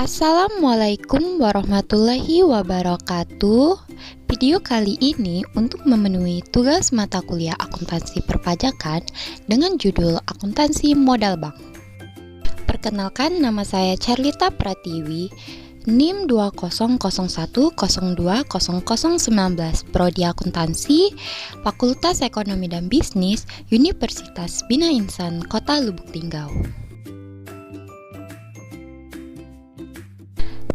Assalamualaikum warahmatullahi wabarakatuh. Video kali ini untuk memenuhi tugas mata kuliah akuntansi perpajakan dengan judul Akuntansi Modal Bank. Perkenalkan, nama saya Charlita Pratiwi, NIM 2001020019, Prodi Akuntansi, Fakultas Ekonomi dan Bisnis, Universitas Bina Insan, Kota Lubuk Linggau.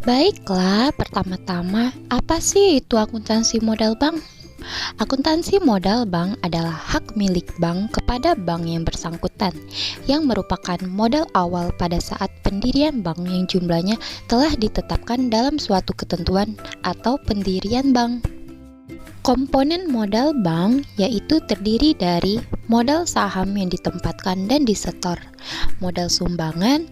Baiklah, pertama-tama, apa sih itu akuntansi modal bank? Akuntansi modal bank adalah hak milik bank kepada bank yang bersangkutan, yang merupakan modal awal pada saat pendirian bank yang jumlahnya telah ditetapkan dalam suatu ketentuan atau pendirian bank. Komponen modal bank yaitu terdiri dari modal saham yang ditempatkan dan disetor, modal sumbangan,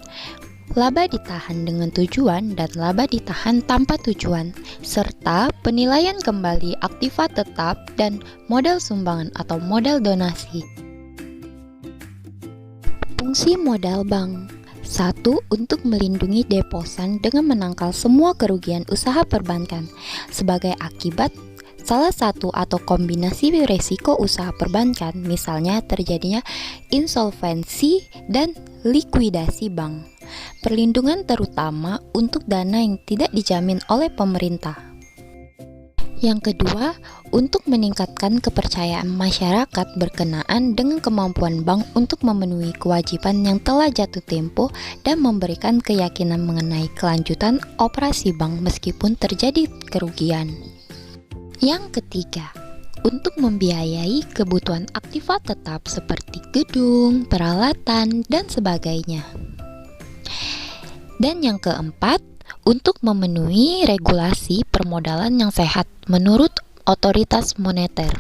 laba ditahan dengan tujuan dan laba ditahan tanpa tujuan, serta penilaian kembali aktiva tetap dan modal sumbangan atau modal donasi. Fungsi modal bank: 1. Untuk melindungi deposan dengan menangkal semua kerugian usaha perbankan sebagai akibat salah satu atau kombinasi resiko usaha perbankan, misalnya terjadinya insolvensi dan likuidasi bank. Perlindungan terutama untuk dana yang tidak dijamin oleh pemerintah. Yang kedua, untuk meningkatkan kepercayaan masyarakat berkenaan dengan kemampuan bank untuk memenuhi kewajiban yang telah jatuh tempo dan memberikan keyakinan mengenai kelanjutan operasi bank meskipun terjadi kerugian. Yang ketiga, untuk membiayai kebutuhan aktiva tetap seperti gedung, peralatan, dan sebagainya. Dan yang keempat, untuk memenuhi regulasi permodalan yang sehat menurut otoritas moneter.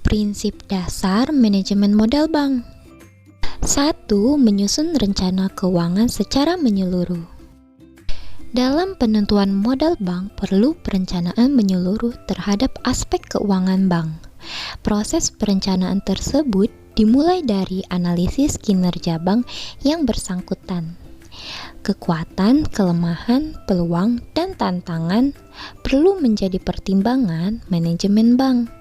Prinsip dasar manajemen modal bank. 1. Menyusun rencana keuangan secara menyeluruh. Dalam penentuan modal bank perlu perencanaan menyeluruh terhadap aspek keuangan bank. Proses perencanaan tersebut dimulai dari analisis kinerja bank yang bersangkutan. Kekuatan, kelemahan, peluang, dan tantangan perlu menjadi pertimbangan manajemen bank.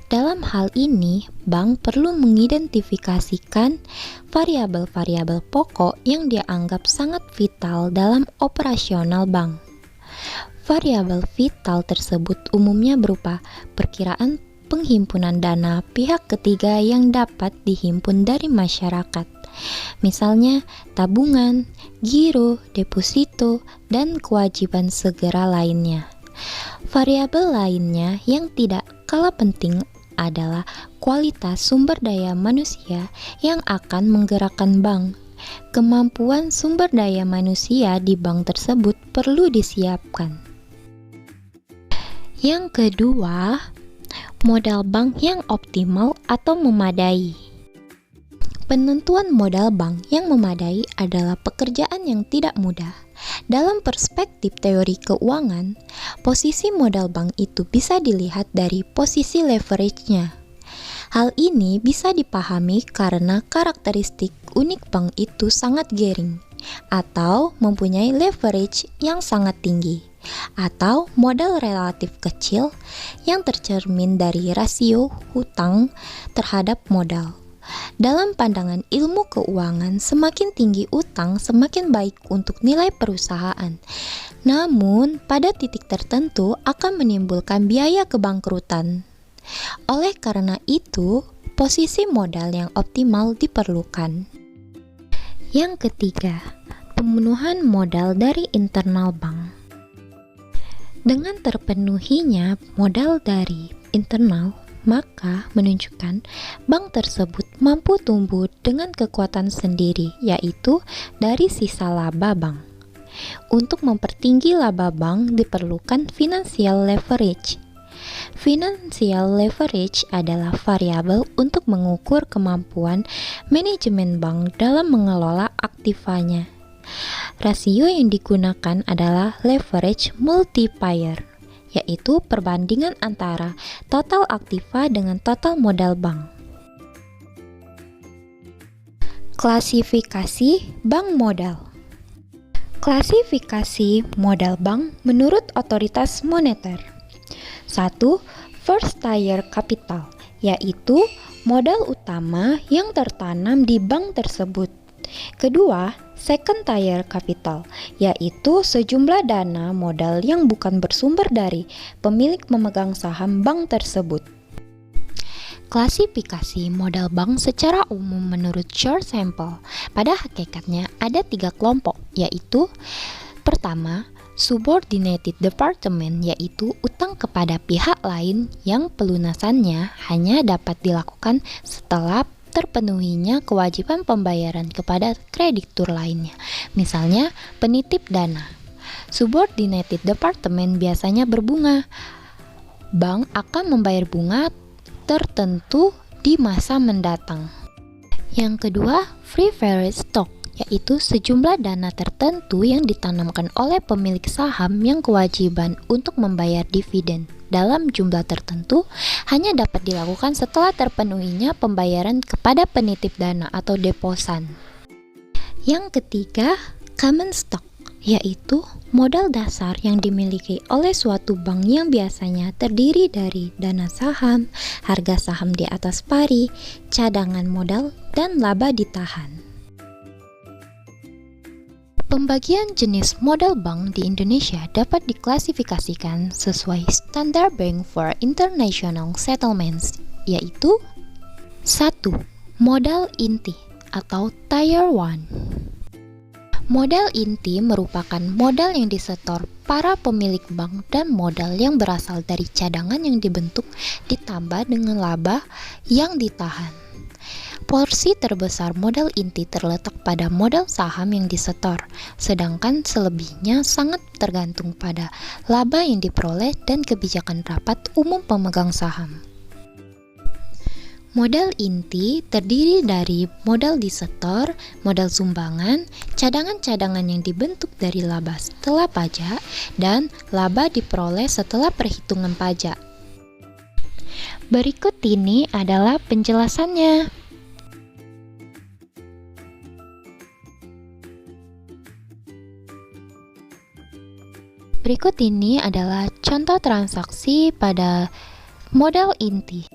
Dalam hal ini, bank perlu mengidentifikasikan variabel-variabel pokok yang dianggap sangat vital dalam operasional bank. Variabel vital tersebut umumnya berupa perkiraan penghimpunan dana pihak ketiga yang dapat dihimpun dari masyarakat, misalnya tabungan, giro, deposito, dan kewajiban segera lainnya. Variabel lainnya yang tidak kalah penting adalah kualitas sumber daya manusia yang akan menggerakkan bank. Kemampuan sumber daya manusia di bank tersebut perlu disiapkan. Yang kedua, modal bank yang optimal atau memadai. Penentuan modal bank yang memadai adalah pekerjaan yang tidak mudah. Dalam perspektif teori keuangan, posisi modal bank itu bisa dilihat dari posisi leverage-nya. Hal ini bisa dipahami karena karakteristik unik bank itu sangat gearing atau mempunyai leverage yang sangat tinggi, atau modal relatif kecil yang tercermin dari rasio hutang terhadap modal. Dalam pandangan ilmu keuangan, semakin tinggi utang semakin baik untuk nilai perusahaan. Namun, pada titik tertentu akan menimbulkan biaya kebangkrutan. Oleh karena itu, posisi modal yang optimal diperlukan. Yang ketiga, pemenuhan modal dari internal bank. Dengan terpenuhinya modal dari internal, maka menunjukkan bank tersebut mampu tumbuh dengan kekuatan sendiri, yaitu dari sisa laba bank. Untuk mempertinggi laba bank diperlukan financial leverage. Financial leverage adalah variabel untuk mengukur kemampuan manajemen bank dalam mengelola aktivanya. Rasio yang digunakan adalah leverage multiplier, yaitu perbandingan antara total aktiva dengan total modal bank. Klasifikasi bank modal. Klasifikasi modal bank menurut otoritas moneter. 1. First tier capital, yaitu modal utama yang tertanam di bank tersebut. Kedua, second tier capital, yaitu sejumlah dana modal yang bukan bersumber dari pemilik memegang saham bank tersebut. Klasifikasi modal bank secara umum menurut Short Sample pada hakikatnya ada 3 kelompok, yaitu pertama, subordinated department, yaitu utang kepada pihak lain yang pelunasannya hanya dapat dilakukan setelah terpenuhinya kewajiban pembayaran kepada kreditur lainnya, misalnya penitip dana. Subordinated department biasanya berbunga. Bank akan membayar bunga tertentu di masa mendatang. Yang kedua, free float stock, yaitu sejumlah dana tertentu yang ditanamkan oleh pemilik saham yang kewajiban untuk membayar dividen dalam jumlah tertentu hanya dapat dilakukan setelah terpenuhinya pembayaran kepada penitip dana atau deposan. Yang ketiga, common stock, yaitu modal dasar yang dimiliki oleh suatu bank yang biasanya terdiri dari dana saham, harga saham di atas pari, cadangan modal, dan laba ditahan. Pembagian jenis modal bank di Indonesia dapat diklasifikasikan sesuai Standard Bank for International Settlements, yaitu 1. Modal inti atau Tier 1. Modal inti merupakan modal yang disetor para pemilik bank dan modal yang berasal dari cadangan yang dibentuk ditambah dengan laba yang ditahan. Porsi terbesar modal inti terletak pada modal saham yang disetor, sedangkan selebihnya sangat tergantung pada laba yang diperoleh dan kebijakan rapat umum pemegang saham. Modal inti terdiri dari modal disetor, modal sumbangan, cadangan-cadangan yang dibentuk dari laba setelah pajak, dan laba diperoleh setelah perhitungan pajak. Berikut ini adalah penjelasannya. Berikut ini adalah contoh transaksi pada modal inti.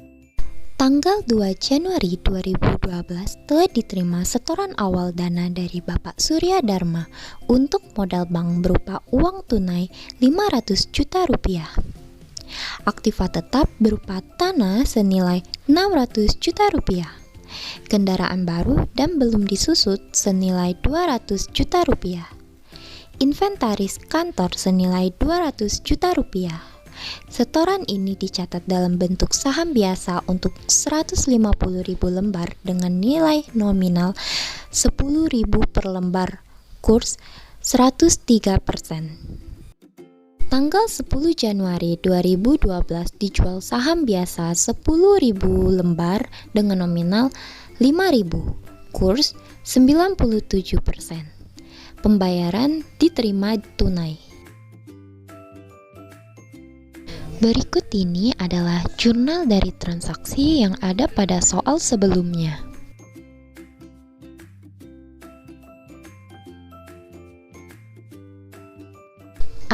Tanggal 2 Januari 2012 telah diterima setoran awal dana dari Bapak Surya Dharma untuk modal bank berupa uang tunai 500 juta rupiah. Aktiva tetap berupa tanah senilai 600 juta rupiah. Kendaraan baru dan belum disusut senilai 200 juta rupiah. Inventaris kantor senilai 200 juta rupiah. Setoran ini dicatat dalam bentuk saham biasa untuk 150.000 lembar dengan nilai nominal 10.000 per lembar, kurs 103%. Tanggal 10 Januari 2012 dijual saham biasa 10.000 lembar dengan nominal 5.000, kurs 97%. Pembayaran diterima tunai. Berikut ini adalah jurnal dari transaksi yang ada pada soal sebelumnya.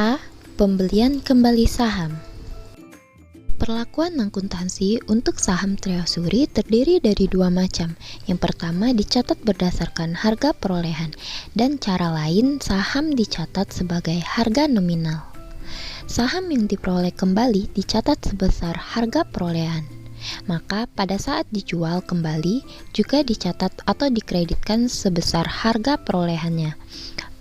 A. Pembelian kembali saham. Perlakuan akuntansi untuk saham treasury terdiri dari 2 macam. Yang pertama dicatat berdasarkan harga perolehan, dan cara lain saham dicatat sebagai harga nominal. Saham yang diperoleh kembali dicatat sebesar harga perolehan. Maka pada saat dijual kembali juga dicatat atau dikreditkan sebesar harga perolehannya.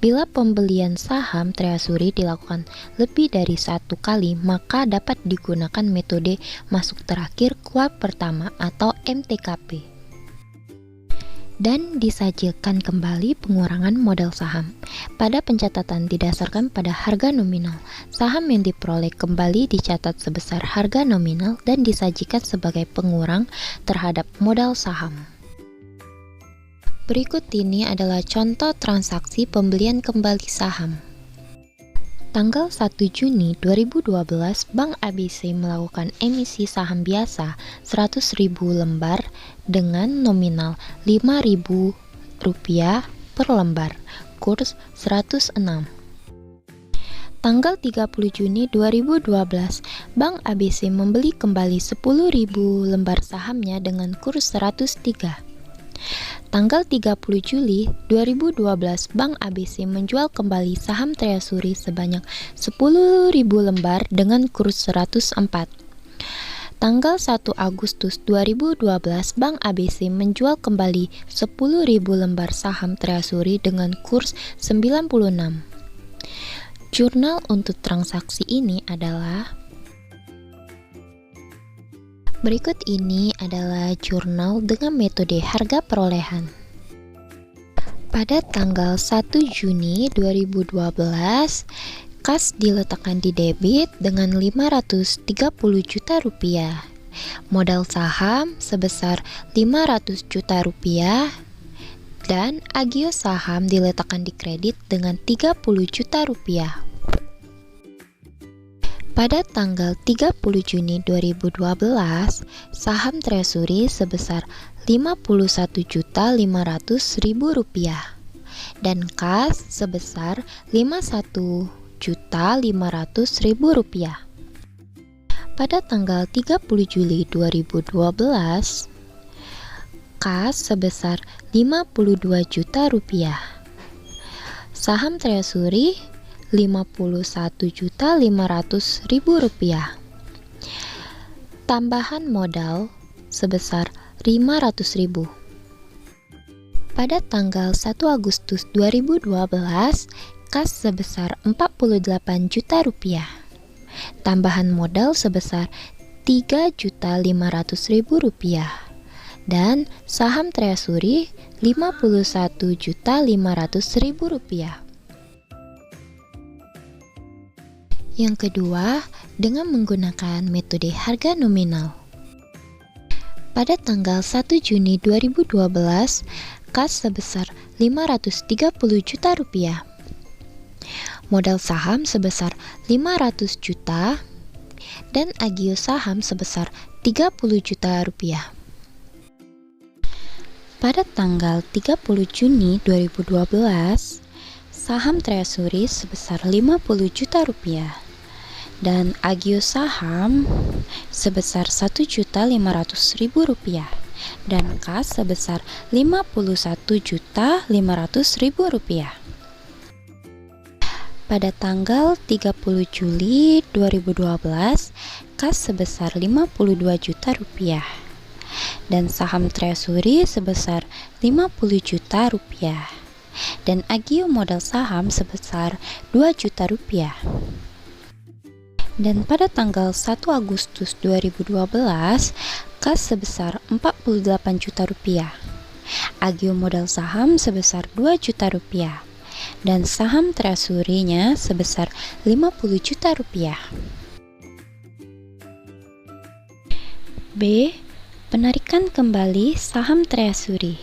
Bila pembelian saham treasury dilakukan lebih dari 1 kali, maka dapat digunakan metode masuk terakhir kuat pertama atau MTKP. Dan disajikan kembali pengurangan modal saham. Pada pencatatan didasarkan pada harga nominal, saham yang diperoleh kembali dicatat sebesar harga nominal dan disajikan sebagai pengurang terhadap modal saham. Berikut ini adalah contoh transaksi pembelian kembali saham. Tanggal 1 Juni 2012, Bank ABC melakukan emisi saham biasa 100.000 lembar dengan nominal 5.000 rupiah per lembar, kurs 106. Tanggal 30 Juni 2012, Bank ABC membeli kembali 10.000 lembar sahamnya dengan kurs 103. Tanggal 30 Juli 2012, Bank ABC menjual kembali saham Treasury sebanyak 10.000 lembar dengan kurs 104. Tanggal 1 Agustus 2012, Bank ABC menjual kembali 10.000 lembar saham Treasury dengan kurs 96. Jurnal untuk transaksi ini adalah berikut ini adalah jurnal dengan metode harga perolehan. Pada tanggal 1 Juni 2012, kas diletakkan di debit dengan 530 juta rupiah. Modal saham sebesar 500 juta rupiah dan agio saham diletakkan di kredit dengan 30 juta rupiah. Pada tanggal 30 Juni 2012, saham Treasury sebesar Rp51.500.000 dan kas sebesar Rp51.500.000. Pada tanggal 30 Juli 2012, kas sebesar Rp52 juta. Saham Treasury Rp51.500.000. Tambahan modal sebesar Rp500.000. Pada tanggal 1 Agustus 2012, kas sebesar Rp48 juta. Tambahan modal sebesar Rp3.500.000 dan saham Treasury Rp51.500.000. Yang kedua, dengan menggunakan metode harga nominal. Pada tanggal 1 Juni 2012, kas sebesar Rp530 juta. Modal saham sebesar 500 juta dan agio saham sebesar 30 juta rupiah. Pada tanggal 30 Juni 2012, saham Treasury sebesar 50 juta rupiah dan agio saham sebesar Rp1.500.000 dan kas sebesar Rp51.500.000. Pada tanggal 30 Juli 2012, kas sebesar Rp52 juta dan saham Treasury sebesar Rp50 juta dan agio modal saham sebesar Rp2 juta. Dan pada tanggal 1 Agustus 2012, kas sebesar Rp48 juta, agio modal saham sebesar Rp2 juta, dan saham Treasury-nya sebesar Rp50 juta. B. Penarikan kembali saham Treasury.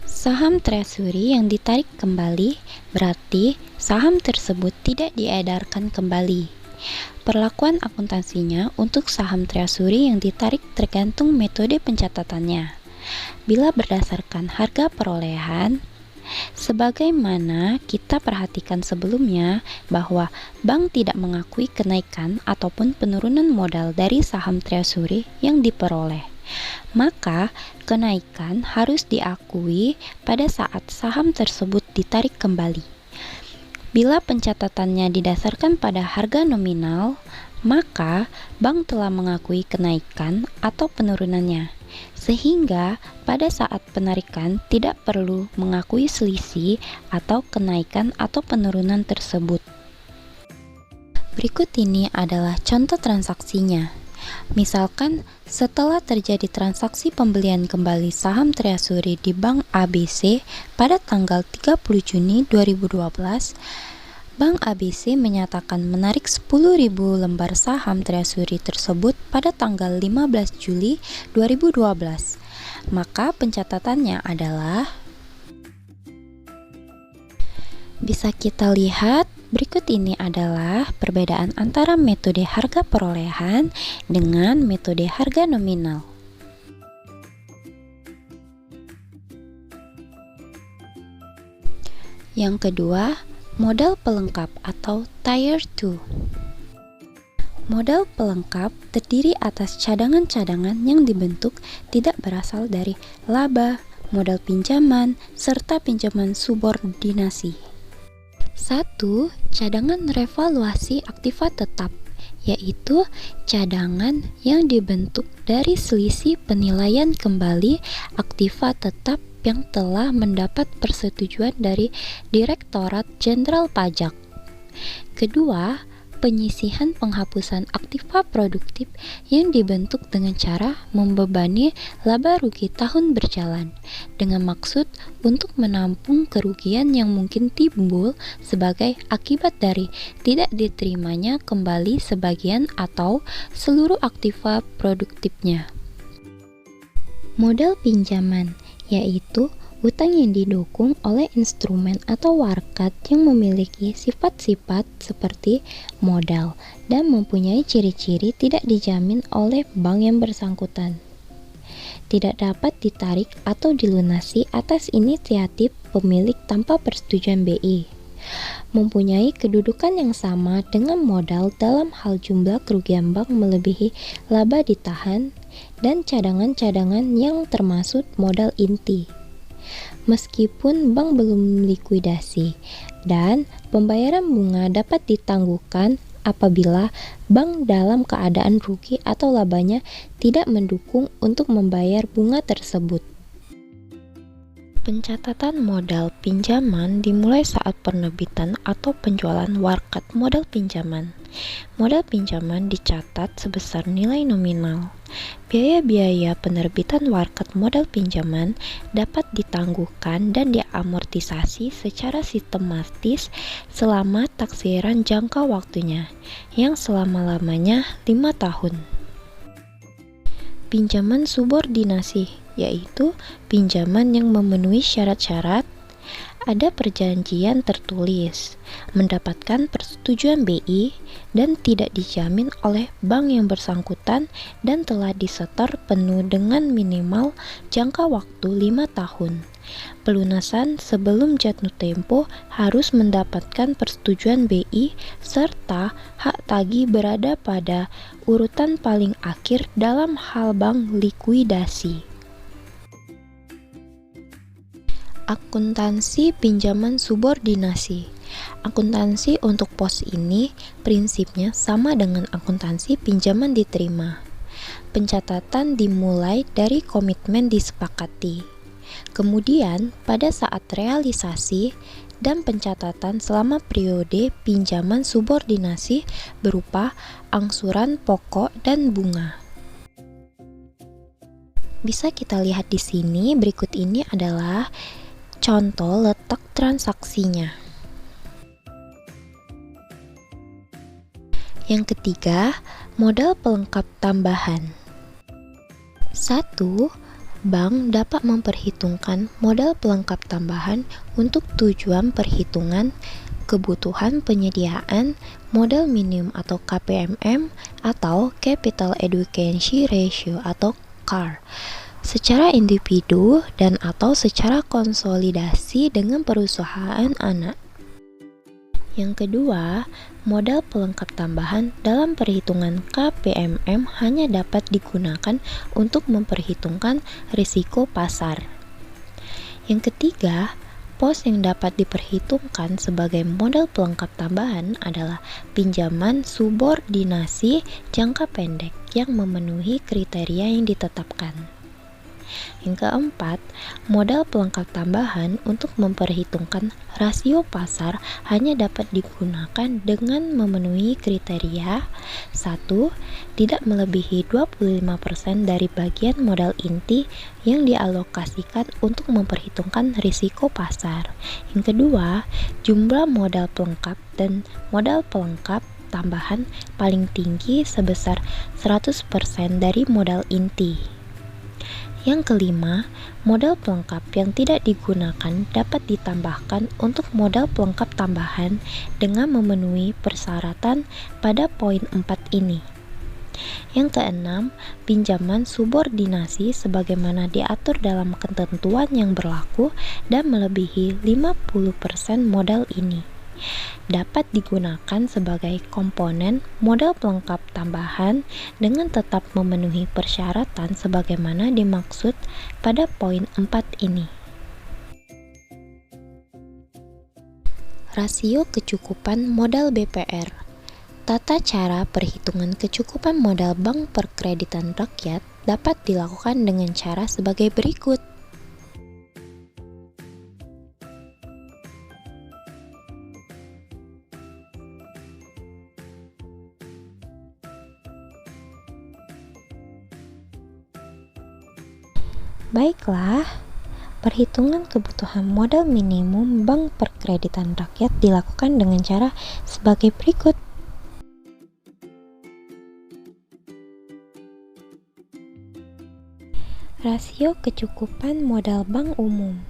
Saham Treasury yang ditarik kembali berarti saham tersebut tidak diedarkan kembali. Perlakuan akuntansinya untuk saham Treasury yang ditarik tergantung metode pencatatannya. Bila berdasarkan harga perolehan, sebagaimana kita perhatikan sebelumnya bahwa bank tidak mengakui kenaikan ataupun penurunan modal dari saham Treasury yang diperoleh, maka kenaikan harus diakui pada saat saham tersebut ditarik kembali. Bila pencatatannya didasarkan pada harga nominal, maka bank telah mengakui kenaikan atau penurunannya, sehingga pada saat penarikan tidak perlu mengakui selisih atau kenaikan atau penurunan tersebut. Berikut ini adalah contoh transaksinya. Misalkan setelah terjadi transaksi pembelian kembali saham Treasury di Bank ABC pada tanggal 30 Juni 2012, Bank ABC menyatakan menarik 10.000 lembar saham Treasury tersebut pada tanggal 15 Juli 2012. Maka pencatatannya adalah, bisa kita lihat berikut ini adalah perbedaan antara metode harga perolehan dengan metode harga nominal. Yang kedua, modal pelengkap atau Tier 2. Modal pelengkap terdiri atas cadangan-cadangan yang dibentuk tidak berasal dari laba, modal pinjaman, serta pinjaman subordinasi. 1. Cadangan revaluasi aktiva tetap, yaitu cadangan yang dibentuk dari selisih penilaian kembali aktiva tetap yang telah mendapat persetujuan dari Direktorat Jenderal Pajak. Kedua, penyisihan penghapusan aktiva produktif yang dibentuk dengan cara membebani laba rugi tahun berjalan dengan maksud untuk menampung kerugian yang mungkin timbul sebagai akibat dari tidak diterimanya kembali sebagian atau seluruh aktiva produktifnya. Modal pinjaman yaitu utang yang didukung oleh instrumen atau warkat yang memiliki sifat-sifat seperti modal dan mempunyai ciri-ciri tidak dijamin oleh bank yang bersangkutan. Tidak dapat ditarik atau dilunasi atas inisiatif pemilik tanpa persetujuan BI. Mempunyai kedudukan yang sama dengan modal dalam hal jumlah kerugian bank melebihi laba ditahan dan cadangan-cadangan yang termasuk modal inti. Meskipun bank belum likuidasi dan pembayaran bunga dapat ditangguhkan apabila bank dalam keadaan rugi atau labanya tidak mendukung untuk membayar bunga tersebut. Pencatatan modal pinjaman dimulai saat penerbitan atau penjualan warkat modal pinjaman. Modal pinjaman dicatat sebesar nilai nominal. Biaya-biaya penerbitan warkat modal pinjaman dapat ditangguhkan dan diamortisasi secara sistematis selama taksiran jangka waktunya, yang selama-lamanya 5 tahun. Pinjaman subordinasi, yaitu pinjaman yang memenuhi syarat-syarat, ada perjanjian tertulis, mendapatkan persetujuan BI, dan tidak dijamin oleh bank yang bersangkutan dan telah disetor penuh dengan minimal jangka waktu 5 tahun. Pelunasan sebelum jatuh tempo harus mendapatkan persetujuan BI serta hak tagih berada pada urutan paling akhir dalam hal bank likuidasi. Akuntansi pinjaman subordinasi. Akuntansi untuk pos ini prinsipnya sama dengan akuntansi pinjaman diterima. Pencatatan dimulai dari komitmen disepakati. Kemudian, pada saat realisasi dan pencatatan selama periode pinjaman subordinasi berupa angsuran pokok dan bunga. Bisa kita lihat di sini, berikut ini adalah contoh letak transaksinya. Yang ketiga, modal pelengkap tambahan. 1. Bank dapat memperhitungkan modal pelengkap tambahan untuk tujuan perhitungan kebutuhan penyediaan modal minimum atau KPMM atau Capital Adequacy Ratio atau CAR, secara individu dan atau secara konsolidasi dengan perusahaan anak. Yang kedua, modal pelengkap tambahan dalam perhitungan KPMM hanya dapat digunakan untuk memperhitungkan risiko pasar. Yang ketiga, pos yang dapat diperhitungkan sebagai modal pelengkap tambahan adalah pinjaman subordinasi jangka pendek yang memenuhi kriteria yang ditetapkan. Yang keempat, modal pelengkap tambahan untuk memperhitungkan rasio pasar hanya dapat digunakan dengan memenuhi kriteria 1. Tidak melebihi 25% dari bagian modal inti yang dialokasikan untuk memperhitungkan risiko pasar. Yang kedua, jumlah modal pelengkap dan modal pelengkap tambahan paling tinggi sebesar 100% dari modal inti. Yang kelima, modal pelengkap yang tidak digunakan dapat ditambahkan untuk modal pelengkap tambahan dengan memenuhi persyaratan pada poin 4 ini. Yang keenam, pinjaman subordinasi sebagaimana diatur dalam ketentuan yang berlaku dan melebihi 50% modal ini dapat digunakan sebagai komponen modal pelengkap tambahan dengan tetap memenuhi persyaratan sebagaimana dimaksud pada poin 4 ini. Rasio kecukupan modal BPR. Tata cara perhitungan kecukupan modal Bank Perkreditan Rakyat dapat dilakukan dengan cara sebagai berikut. Baiklah, perhitungan kebutuhan modal minimum Bank Perkreditan Rakyat dilakukan dengan cara sebagai berikut. Rasio kecukupan modal bank umum.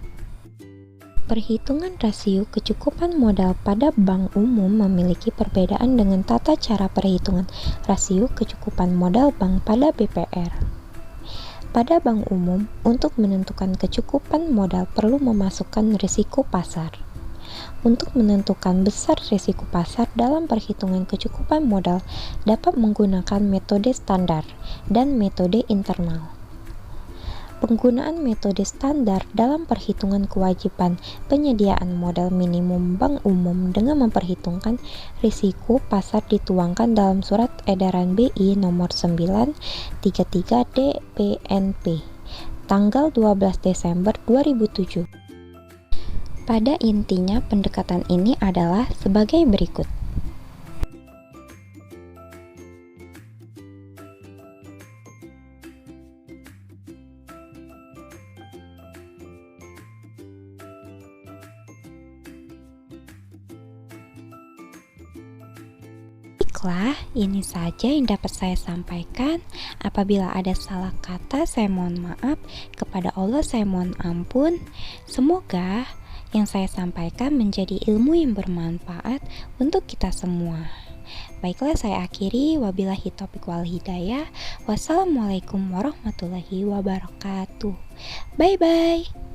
Perhitungan rasio kecukupan modal pada bank umum memiliki perbedaan dengan tata cara perhitungan rasio kecukupan modal bank pada BPR. Pada bank umum, untuk menentukan kecukupan modal perlu memasukkan risiko pasar. Untuk menentukan besar risiko pasar dalam perhitungan kecukupan modal dapat menggunakan metode standar dan metode internal. Penggunaan metode standar dalam perhitungan kewajiban penyediaan modal minimum bank umum dengan memperhitungkan risiko pasar dituangkan dalam Surat Edaran BI nomor 933 DPNP tanggal 12 Desember 2007. Pada intinya pendekatan ini adalah sebagai berikut. Baiklah, ini saja yang dapat saya sampaikan. Apabila ada salah kata, saya mohon maaf. Kepada Allah, saya mohon ampun. Semoga yang saya sampaikan menjadi ilmu yang bermanfaat untuk kita semua. Baiklah, saya akhiri. Wabillahi taufiq wal hidayah. Wassalamualaikum warahmatullahi wabarakatuh. Bye-bye.